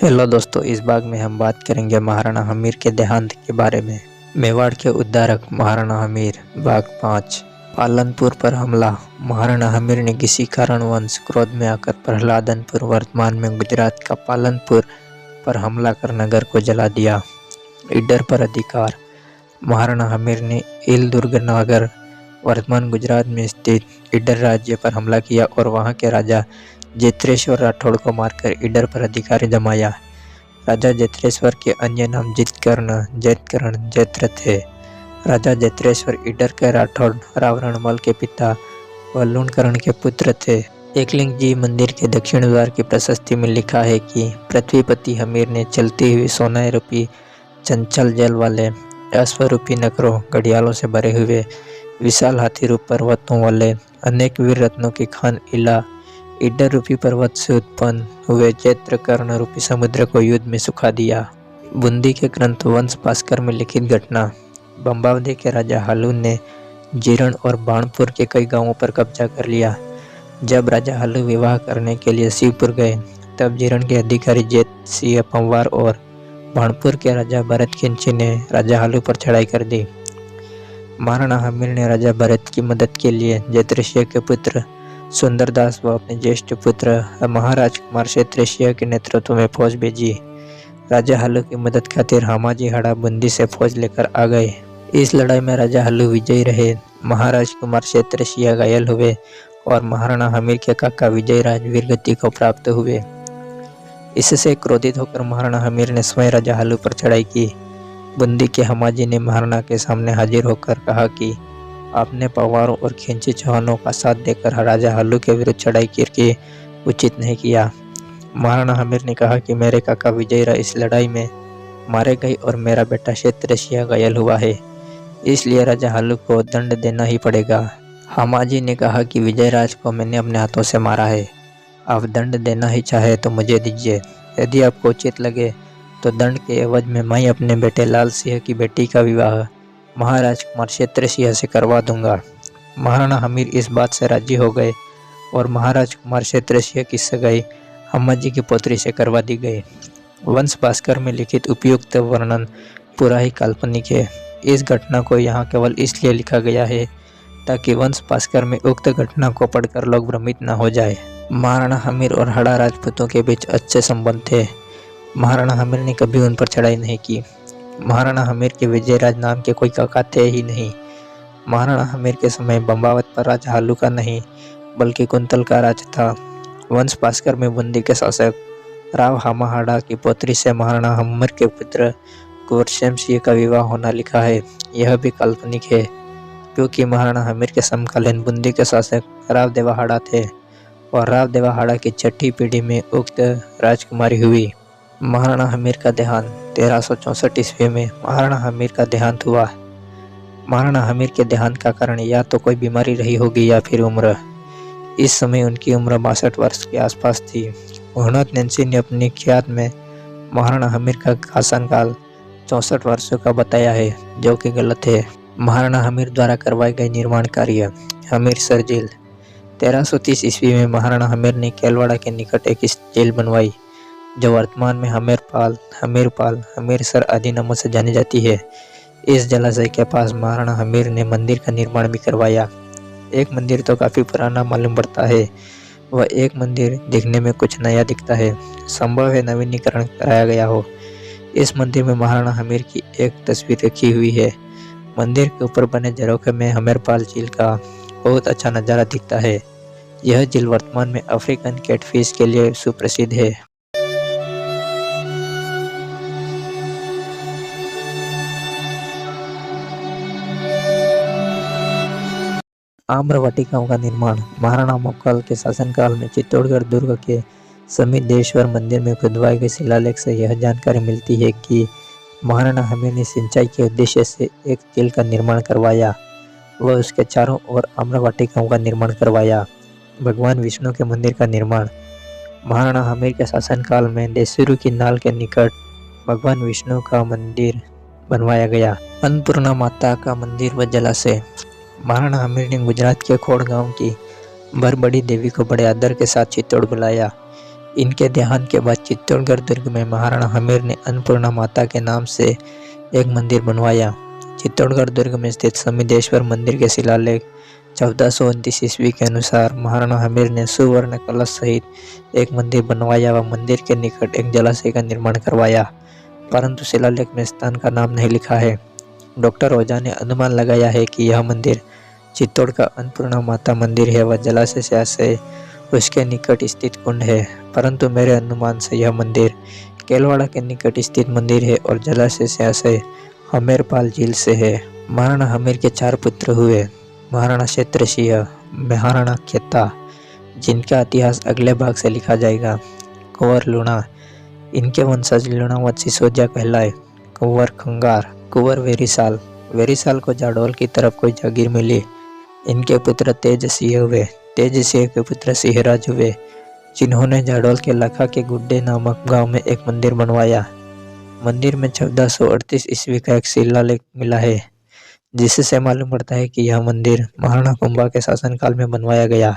Hello दोस्तों, इस भाग में हम बात करेंगे महाराणा हमीर के देहांत के बारे में। मेवाड़ के उद्धारक महाराणा हमीर, भाग 5। पालनपुर पर हमला। महाराणा हमीर ने किसी कारणवश क्रोध में आकर प्रहलादनपुर, वर्तमान में गुजरात का पालनपुर, पर हमला कर नगर को जला दिया। ईडर पर अधिकार। महाराणा हमीर ने ईल दुर्ग नगर, वर्तमान गुजरात में स्थित ईडर राज्य पर हमला किया और वहां के राजा जेतरेश्वर राठौड़ को मारकर ईडर पर अधिकार जमाया। राजा जेतरेश्वर के अन्य नाम जितकर्ण, जैतकर्ण, जैत्र थे। राजा जेतरेश्वर ईडर के राठौड़ रावणमल के पिता व लूणकर्ण के पुत्र थे। एकलिंग जी मंदिर के दक्षिण द्वार की प्रशस्ति में लिखा है कि पृथ्वीपति हमीर ने चलती हुई सोना रूपी चंचल जल वाले अश्वरूपी नगरों, घड़ियालों से भरे हुए विशाल हाथी रूप पर्वतों वाले अनेक वीर रत्नों की खान इला ईडर रूपी पर्वत से उत्पन्न हुए चैत्रकर्ण रूपी समुद्र को युद्ध में सुखा दिया। बूंदी के ग्रंथ वंश भास्कर में लिखित घटना। बंबावदे के राजा हालू ने जीरण और बाणपुर के कई गांवों पर कब्जा कर लिया। जब राजा हालू विवाह करने के लिए शिवपुर गए, तब जीरण के अधिकारी जेत सिंह पंवार और बाणपुर के राजा भरत खिंची ने राजा हालू पर चढ़ाई कर दी। महाराणा हमीर ने राजा भरत की मदद के लिए जेतृषिय के पुत्र सुंदरदास व अपने ज्येष्ठ पुत्र महाराज कुमार क्षेत्रीय के नेतृत्व में फौज भेजी। राजा हालू की मदद खातिर हामाजी हड़ा बूंदी से फौज लेकर आ गए। इस लड़ाई में राजा हालू विजयी रहे। महाराज कुमार क्षेत्रीय घायल हुए और महाराणा हमीर के काका विजयराज वीरगति को प्राप्त हुए। इससे क्रोधित होकर महाराणा हमीर ने स्वयं राजा हालू पर चढ़ाई की। बूंदी के हामाजी ने महाराणा के सामने हाजिर होकर कहा कि आपने पवारों और खिंची चौहानों का साथ देकर राजा हालू के विरुद्ध चढ़ाई करके उचित नहीं किया। महाराणा हमीर ने कहा कि मेरे काका विजयराज इस लड़ाई में मारे गए और मेरा बेटा क्षेत्रीय घायल हुआ है, इसलिए राजा हालू को दंड देना ही पड़ेगा। हामाजी ने कहा कि विजयराज को मैंने अपने हाथों से मारा है, आप दंड देना ही चाहे तो मुझे दीजिए। यदि आपको उचित लगे तो दंड के एवज में मैं अपने बेटे लाल सिंह की बेटी का विवाह महाराज कुमार क्षेत्रीय से करवा दूंगा। महाराणा हमीर इस बात से राजी हो गए और महाराज कुमार क्षेत्रीय की सगाई हामाजी की पुत्री से करवा दी गई। वंश भास्कर में लिखित उपयुक्त वर्णन पूरा ही काल्पनिक है। इस घटना को यहाँ केवल इसलिए लिखा गया है ताकि वंश भास्कर में उक्त घटना को पढ़कर लोग भ्रमित न हो जाए। महाराणा हमीर और हड़ा राजपूतों के बीच अच्छे संबंध थे। महाराणा हमीर ने कभी उन पर चढ़ाई नहीं की। महाराणा हमीर के विजयराज नाम के कोई काका थे ही नहीं। महाराणा हमीर के समय बंबावत पर राजा हालू का नहीं बल्कि कुंतल का राज था। वंश भास्कर में बूंदी के शासक राव हामाहाड़ा की पुत्री से महाराणा हमीर के पुत्र कुंवरसेन सिंह का विवाह होना लिखा है। यह भी काल्पनिक है क्योंकि महाराणा हमीर के समकालीन बूंदी के शासक राव देवाहाड़ा थे और राव देवाहाड़ा की छठी पीढ़ी में उक्त राजकुमारी हुई। महाराणा हमीर का देहांत। 1364 ईस्वी में महाराणा हमीर का देहांत हुआ। महाराणा हमीर के देहांत का कारण या तो कोई बीमारी रही होगी या फिर उम्र। इस समय उनकी उम्र 62 वर्ष के आसपास थी। हुनत नैन्सी ने अपनी ख्यात में महाराणा हमीर का शासनकाल 64 वर्षों का बताया है, जो कि गलत है। महाराणा हमीर द्वारा करवाए गए निर्माण कार्य। हमीरसर झील। 1330 ईस्वी में महाराणा हमीर ने केलवाड़ा के निकट एक झील बनवाई जो वर्तमान में हमीरपाल, हमीरसर आदि नामों से जानी जाती है। इस जलाशय के पास महाराणा हमीर ने मंदिर का निर्माण भी करवाया। एक मंदिर तो काफ़ी पुराना मालूम पड़ता है, वह एक मंदिर दिखने में कुछ नया दिखता है। संभव है नवीनीकरण कराया गया हो। इस मंदिर में महाराणा हमीर की एक तस्वीर रखी हुई है। मंदिर के ऊपर बने झरोखे में हमीरपाल झील का बहुत अच्छा नज़ारा दिखता है। यह झील वर्तमान में अफ्रीकन कैटफिश के लिए सुप्रसिद्ध है। आम्र वाटिकाओं का निर्माण। महाराणा मोक्कल के शासनकाल में चित्तौड़गढ़ दुर्ग के समीप देवेश्वर मंदिर में खुदवाए गए शिलालेख से यह जानकारी मिलती है कि महाराणा हमीर ने सिंचाई के उद्देश्य से एक झील का निर्माण करवाया व उसके चारों ओर आम्र वाटिकाओं का निर्माण करवाया। भगवान विष्णु के मंदिर का निर्माण। महाराणा हमीर के शासनकाल में देसुरु की नाल के निकट भगवान विष्णु का मंदिर बनवाया गया। अन्नपूर्णा माता का मंदिर व जलाशय। महाराणा हमीर ने गुजरात के खोड़ गांव की बरबड़ी देवी को बड़े आदर के साथ चित्तौड़ बुलाया। इनके देहांत के बाद चित्तौड़गढ़ दुर्ग में महाराणा हमीर ने अन्नपूर्णा माता के नाम से एक मंदिर बनवाया। चित्तौड़गढ़ दुर्ग में स्थित समिदेश्वर मंदिर के शिलालेख 1429 ईस्वी के अनुसार महाराणा हमीर ने सुवर्ण कलश सहित एक मंदिर बनवाया व मंदिर के निकट एक जलाशय का निर्माण करवाया, परंतु शिलालेख में स्थान का नाम नहीं लिखा है। डॉक्टर ओझा ने अनुमान लगाया है कि यह मंदिर चित्तौड़ का अन्नपूर्णा माता मंदिर है व जलाशय से आशय उसके निकट स्थित कुंड है, परंतु मेरे अनुमान से यह मंदिर केलवाड़ा के निकट स्थित मंदिर है और जलाशय से आशय हमीरपाल झील से है। महाराणा हमीर के 4 पुत्र हुए, महाराणा क्षेत्र सिंह, महाराणा खेता, जिनका इतिहास अगले भाग से लिखा जाएगा, कुंवर लूणा, इनके वंशज लूणावत सिसोदिया कहलाए, कुंवर खंगार, कुंवर वेरीसाल, वेरीसाल को जाडौल की तरफ कोई जागीर मिली, इनके पुत्र तेज सिंह हुए, तेज सिंह के पुत्र सिंहराज हुए, जिन्होंने जाडौल के लखा के गुड्डे नामक गांव में एक मंदिर बनवाया। मंदिर में 1438 ईस्वी का एक शिलालेख मिला है, जिससे मालूम पड़ता है कि यह मंदिर महाराणा कुंभा के शासनकाल में बनवाया गया।